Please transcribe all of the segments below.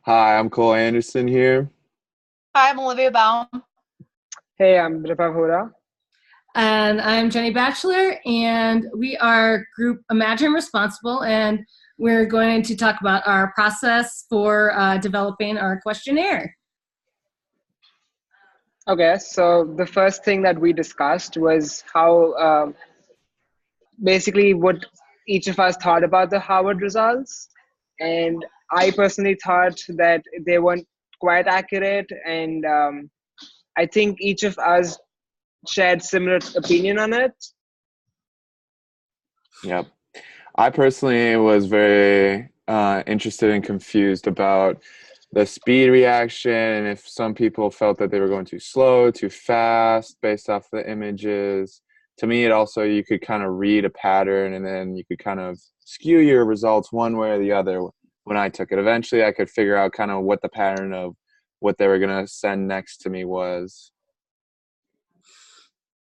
Hi, I'm Cole Anderson here. Hi, I'm Olivia Baum. Hey, I'm Ripa Hora. And I'm Jenny Batchelor, and we are Group Imagine Responsible, and we're going to talk about our process for developing our questionnaire. Okay, so the first thing that we discussed was how basically what each of us thought about the Harvard results. And I personally thought that they weren't quite accurate. And I think each of us shared similar opinion on it. Yep. I personally was very interested and confused about the speed reaction and if some people felt that they were going too slow, too fast based off the images. To me, it also, you could kind of read a pattern and then you could kind of skew your results one way or the other when I took it. Eventually, I could figure out kind of what the pattern of what they were going to send next to me was.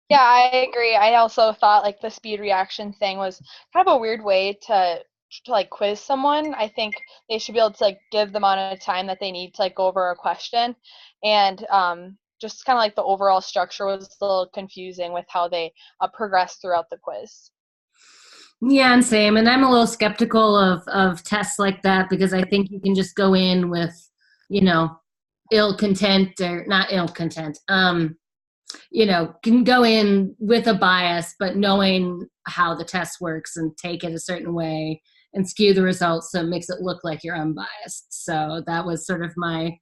Yeah, I agree. I also thought like the speed reaction thing was kind of a weird way to like quiz someone. I think they should be able to like give the amount of time that they need to like go over a question, and just kind of like the overall structure was a little confusing with how they progressed throughout the quiz. Yeah, and same. And I'm a little skeptical of tests like that because I think you can just go in with, you know, ill content or not ill content. Can go in with a bias, but knowing how the test works and take it a certain way and skew the results so it makes it look like you're unbiased. So that was sort of my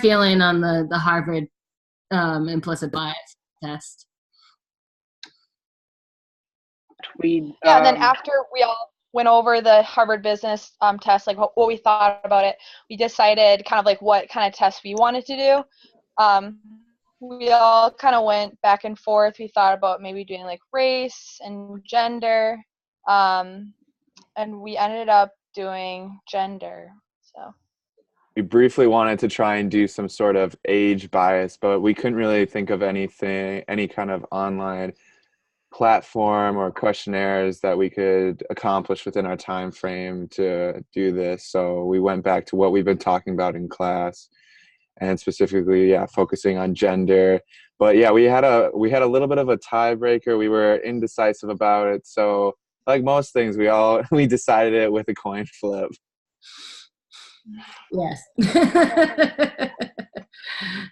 feeling on the Harvard implicit bias test. Yeah, and then after we all went over the Harvard Business test, like what we thought about it, we decided kind of like what kind of test we wanted to do. We all kind of went back and forth. We thought about maybe doing like race and gender, and we ended up doing gender. So We briefly wanted to try and do some sort of age bias, but we couldn't really think of anything, any kind of online platform or questionnaires that we could accomplish within our time frame to do this. So we went back to what we've been talking about in class, and specifically, focusing on gender. But yeah, we had a little bit of a tiebreaker. We were indecisive about it. So like most things, we decided it with a coin flip. Yes.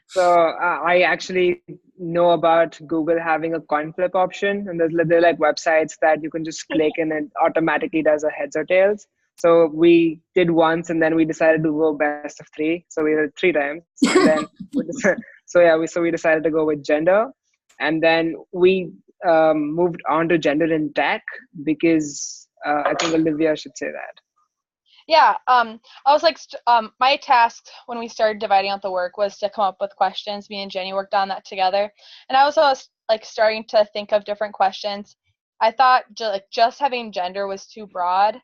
So I actually know about Google having a coin flip option, and there are like websites that you can just click and it automatically does a heads or tails. So we did once, and then we decided to go best of three. So we did three times, and then we decided to go with gender, and then we moved on to gender in tech because I think Olivia should say that. yeah, I was like, my task when we started dividing out the work was to come up with questions. Me and Jenny worked on that together, and I was also like starting to think of different questions. I thought just having gender was too broad,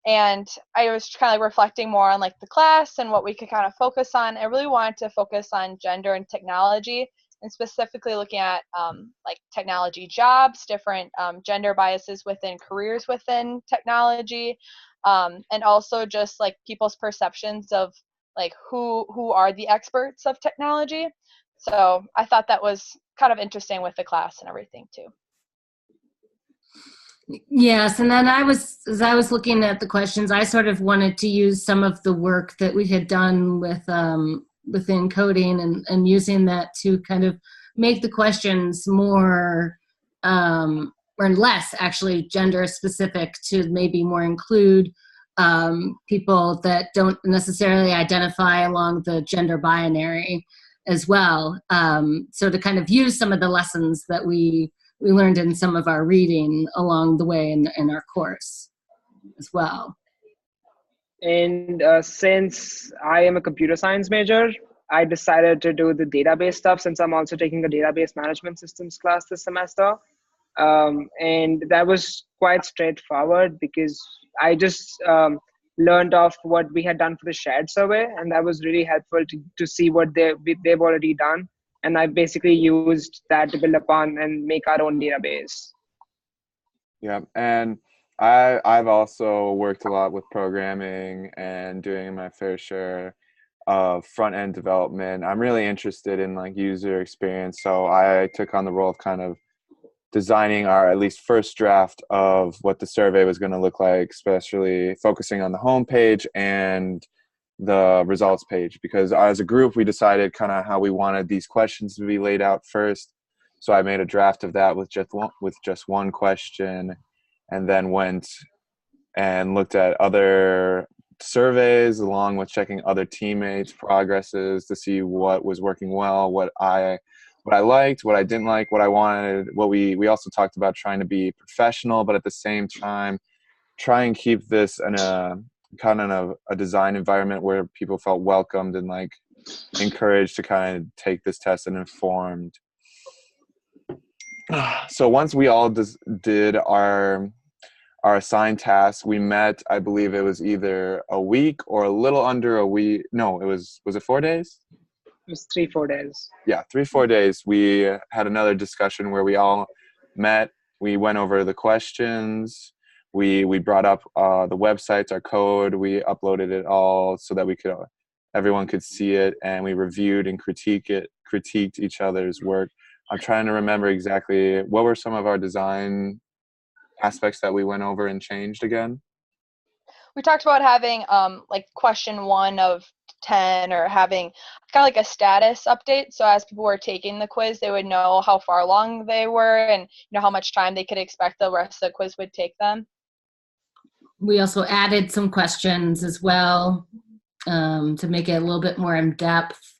and I was kind of like reflecting more on like the class and what we could kind of focus on. I really wanted to focus on gender and technology, and specifically looking at like technology jobs, different gender biases within careers within technology, and also just like people's perceptions of like who are the experts of technology. So I thought that was kind of interesting with the class and everything too. Yes, and then as I was looking at the questions, I sort of wanted to use some of the work that we had done with within coding and using that to kind of make the questions more or less actually gender specific, to maybe more include people that don't necessarily identify along the gender binary as well. So to kind of use some of the lessons that we learned in some of our reading along the way in our course as well. And since I am a computer science major, I decided to do the database stuff since I'm also taking a database management systems class this semester. And that was quite straightforward because I just learned off what we had done for the shared survey, and that was really helpful to see what they've already done. And I basically used that to build upon and make our own database. Yeah, and I've also worked a lot with programming and doing my fair share of front end development. I'm really interested in like user experience, so I took on the role of kind of designing our at least first draft of what the survey was going to look like, especially focusing on the homepage and the results page, because as a group we decided kind of how we wanted these questions to be laid out first. So I made a draft of that with just one question, and then went and looked at other surveys along with checking other teammates' progresses to see what was working well, what I liked, what I didn't like, what I wanted. What we also talked about trying to be professional, but at the same time try and keep this in a kind of a design environment where people felt welcomed and like encouraged to kind of take this test and informed. So once we all did our assigned tasks, we met, I believe it was either a week or a little under a week. No, was it 4 days? It was 3-4 days. Yeah, 3-4 days. We had another discussion where we all met. We went over the questions. We brought up the websites, our code. We uploaded it all so that everyone could see it, and we reviewed and critiqued each other's work. I'm trying to remember exactly what were some of our design aspects that we went over and changed again. We talked about having like question 1 of 10, or having kind of like a status update, so as people were taking the quiz they would know how far along they were and how much time they could expect the rest of the quiz would take them. We also added some questions as well to make it a little bit more in depth.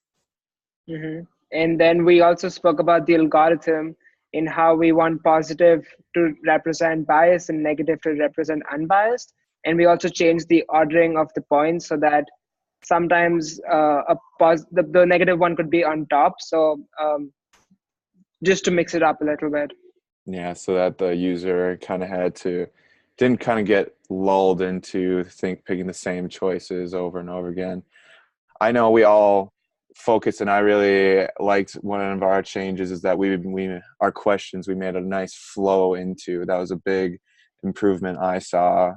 Mm-hmm. And then we also spoke about the algorithm in how we want positive to represent bias and negative to represent unbiased. And we also changed the ordering of the points so that sometimes the negative one could be on top. So just to mix it up a little bit. Yeah, so that the user kind of didn't kind of get lulled into picking the same choices over and over again. I know we all focused, and I really liked one of our changes is that our questions we made a nice flow into. That was a big improvement I saw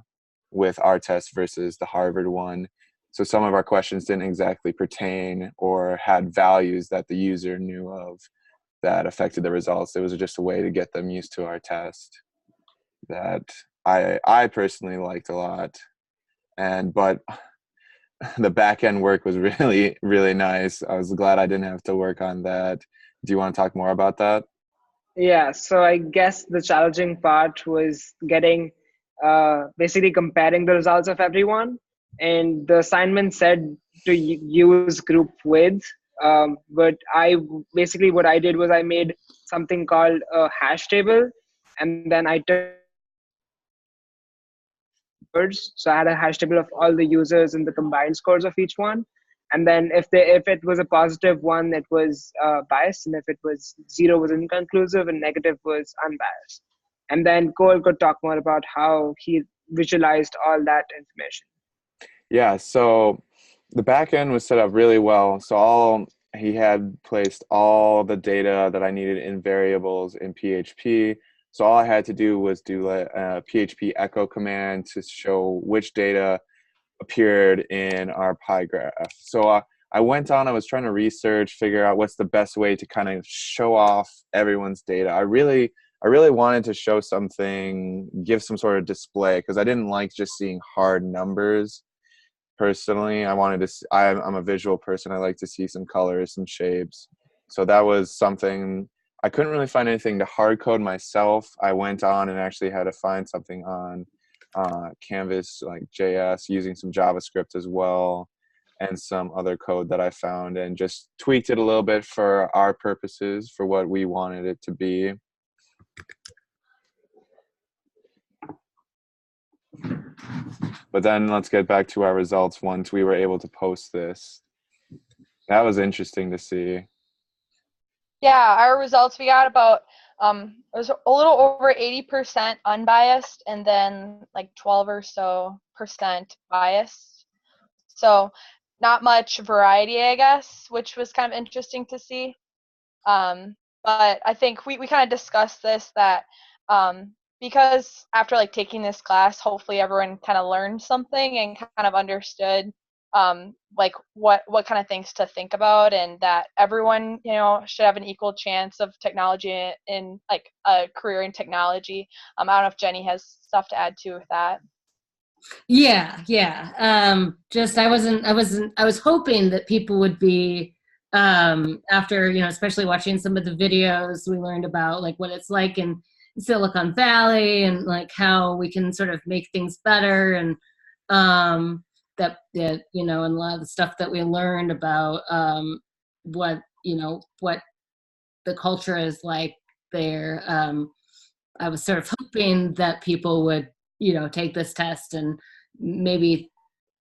with our test versus the Harvard one. So some of our questions didn't exactly pertain or had values that the user knew of that affected the results. It was just a way to get them used to our test that I personally liked a lot. But the back end work was really, really nice. I was glad I didn't have to work on that. Do you want to talk more about that? Yeah, so I guess the challenging part was basically comparing the results of everyone. And the assignment said to use group with, but what I did was I made something called a hash table, and then I took words. So I had a hash table of all the users and the combined scores of each one. And then if it was a positive one, it was biased, and if it was 0 was inconclusive, and negative was unbiased. And then Cole could talk more about how he visualized all that information. Yeah, so the back end was set up really well. So he had placed all the data that I needed in variables in PHP. So all I had to do was do a PHP echo command to show which data appeared in our pie graph. So I went on, I was trying to figure out what's the best way to kind of show off everyone's data. I really wanted to show something, give some sort of display, because I didn't like just seeing hard numbers. Personally, I'm a visual person. I like to see some colors, some shapes. So that was something. I couldn't really find anything to hard code myself. I went on and actually had to find something on Canvas, like JS, using some JavaScript as well, and some other code that I found, and just tweaked it a little bit for our purposes, for what we wanted it to be. But then let's get back to our results once we were able to post this. That was interesting to see. Yeah, our results, we got about it was a little over 80% unbiased, and then like 12 or so percent biased. So not much variety, I guess, which was kind of interesting to see. But I think we kind of discussed this, that because after like taking this class, hopefully everyone kind of learned something and kind of understood like what kind of things to think about, and that everyone, you know, should have an equal chance of technology in like a career in technology. I don't know if Jenny has stuff to add to with that. Yeah. Just I was hoping that people would be, after, you know, especially watching some of the videos we learned about like what it's like in Silicon Valley and like how we can sort of make things better, and that you know, and a lot of the stuff that we learned about what, you know, what the culture is like there. I was sort of hoping that people would, you know, take this test and maybe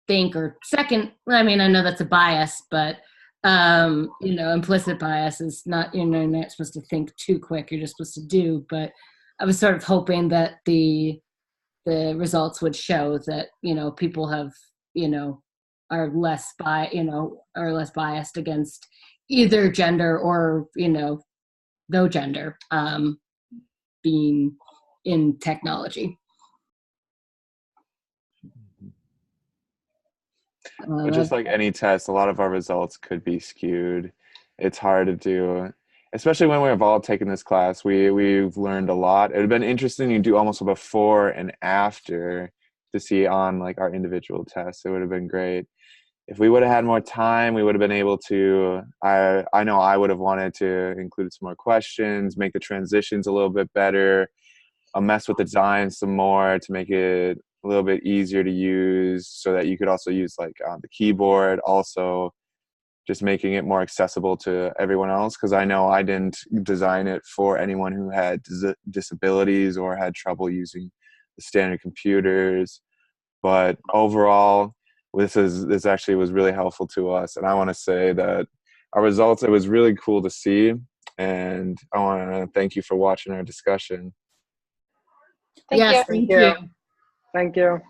think, or second, I mean, I know that's a bias, but you know, implicit bias is not, you know, you're not supposed to think too quick, you're just supposed to do. But I was sort of hoping that the results would show that, you know, people have, you know, are less biased against either gender or, you know, no gender, being in technology. But just like any test, a lot of our results could be skewed. It's hard to do, especially when we've all taken this class. We've learned a lot. It would have been interesting to do almost a before and after to see on like our individual tests. It would have been great. If we would have had more time, we would have been able to, I know I would have wanted to include some more questions, make the transitions a little bit better, mess with the design some more to make it a little bit easier to use, so that you could also use like the keyboard, also just making it more accessible to everyone else, because I know I didn't design it for anyone who had disabilities or had trouble using the standard computers. But overall, this actually was really helpful to us, and I want to say that our results, it was really cool to see, and I want to thank you for watching our discussion. Thank you. Yes, thank you. Thank you.